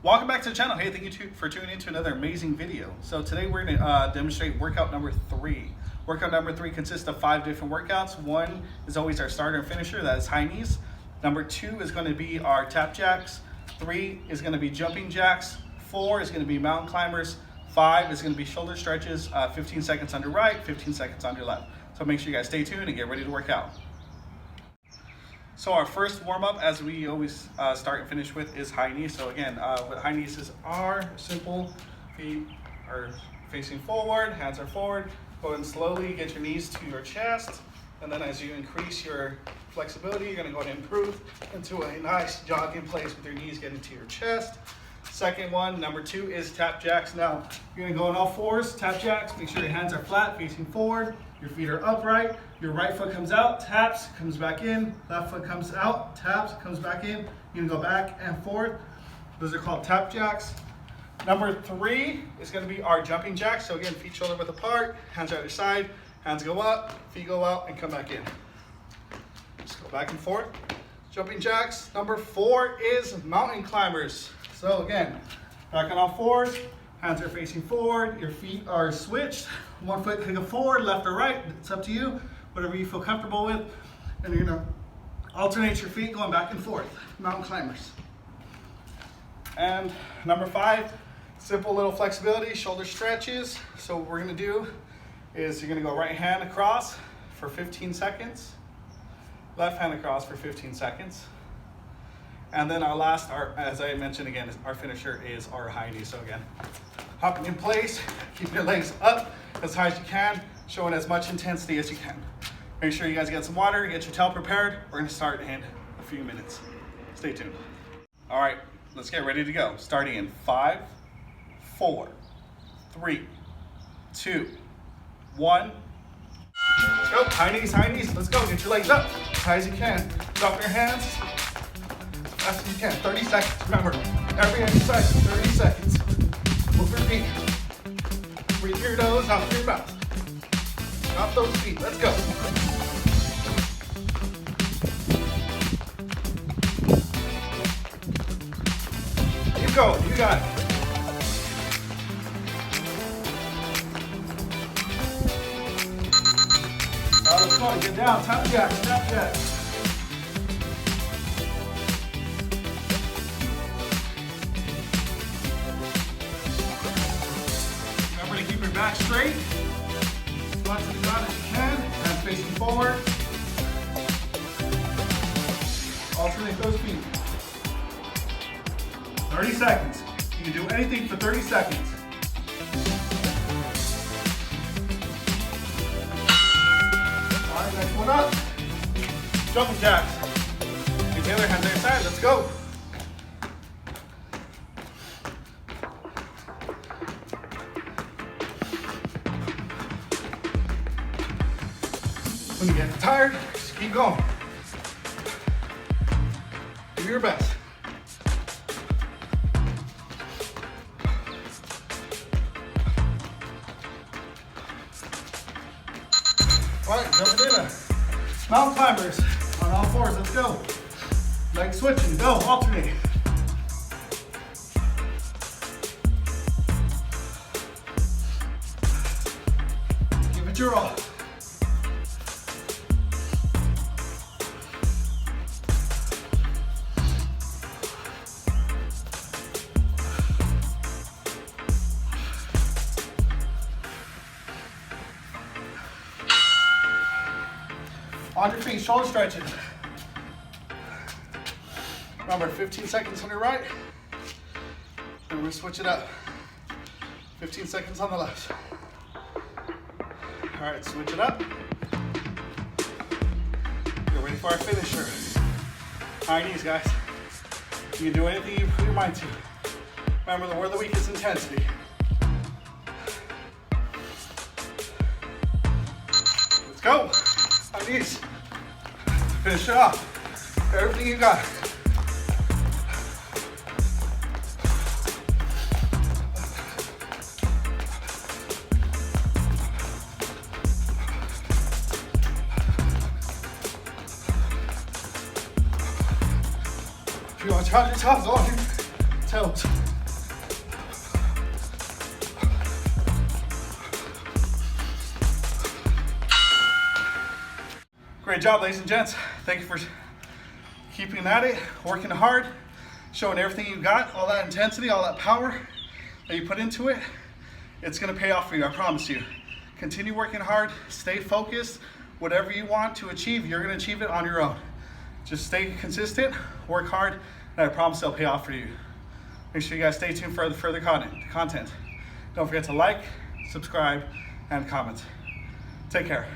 Welcome back to the channel. Hey, thank you for tuning in to another amazing video. So today we're going to demonstrate workout number 3. Workout number 3 consists of 5 different workouts. 1 is always our starter and finisher, that is high knees. Number 2 is going to be our tap jacks. 3 is going to be jumping jacks. 4 is going to be mountain climbers. 5 is going to be shoulder stretches, 15 seconds on your right, 15 seconds on your left. So make sure you guys stay tuned and get ready to work out. So our first warm-up, as we always start and finish with, is high knees. So again, what high knees are simple. Feet are facing forward, hands are forward. Go ahead and slowly get your knees to your chest. And then as you increase your flexibility, you're gonna go ahead and improve into a nice jog in place with your knees getting to your chest. Second one, number 2, is tap jacks. Now, you're gonna go on all fours, tap jacks. Make sure your hands are flat, facing forward. Your feet are upright. Your right foot comes out, taps, comes back in. Left foot comes out, taps, comes back in. You're gonna go back and forth. Those are called tap jacks. Number 3 is gonna be our jumping jacks. So again, feet shoulder width apart, hands are either side, hands go up, feet go out, and come back in. Just go back and forth. Jumping jacks. Number 4 is mountain climbers. So again, back on all fours, hands are facing forward, your feet are switched. One foot can go forward, left or right, it's up to you, whatever you feel comfortable with. And you're gonna alternate your feet going back and forth, mountain climbers. And number 5, simple little flexibility, shoulder stretches. So what we're gonna do is you're gonna go right hand across for 15 seconds, left hand across for 15 seconds. And then our last, as I mentioned again, our finisher is our high knee. So again, hopping in place, keep your legs up as high as you can, showing as much intensity as you can. Make sure you guys get some water, get your towel prepared. We're gonna start in a few minutes. Stay tuned. All right, let's get ready to go. Starting in 5, 4, 3, 2, 1. Let's go, high knees, let's go. Get your legs up as high as you can. Drop your hands. As you can, 30 seconds. Remember, every exercise, 30 seconds. Move your feet. Breathe through your nose, out through your mouth. Drop those feet. Let's go. Keep going. You got it. Let's go. Get down. Tap jacks. Tap jacks. Back straight, squat to the ground as you can, hands facing forward. Alternate those feet. 30 seconds. You can do anything for 30 seconds. All right, next one up. Jumping jacks. Get the other hands on your side, let's go. When you get tired, just keep going. Do your best. All right, jumping in. Mountain climbers on all fours, let's go. Leg switching, go, alternate. Give it your all. On your feet, shoulder stretches. Remember, 15 seconds on your right, and we're gonna switch it up. 15 seconds on the left. All right, switch it up. Get ready for our finisher. High knees, guys. You can do anything you put your mind to. Remember, the word of the week is intensity. Let's go. High knees. Finish it off. Everything you got. If you want to charge your toes on your toes. Great job, ladies and gents. Thank you for keeping at it, working hard, showing everything you got, all that intensity, all that power that you put into it. It's gonna pay off for you, I promise you. Continue working hard, stay focused. Whatever you want to achieve, you're gonna achieve it on your own. Just stay consistent, work hard, and I promise it'll pay off for you. Make sure you guys stay tuned for the further content. Don't forget to like, subscribe, and comment. Take care.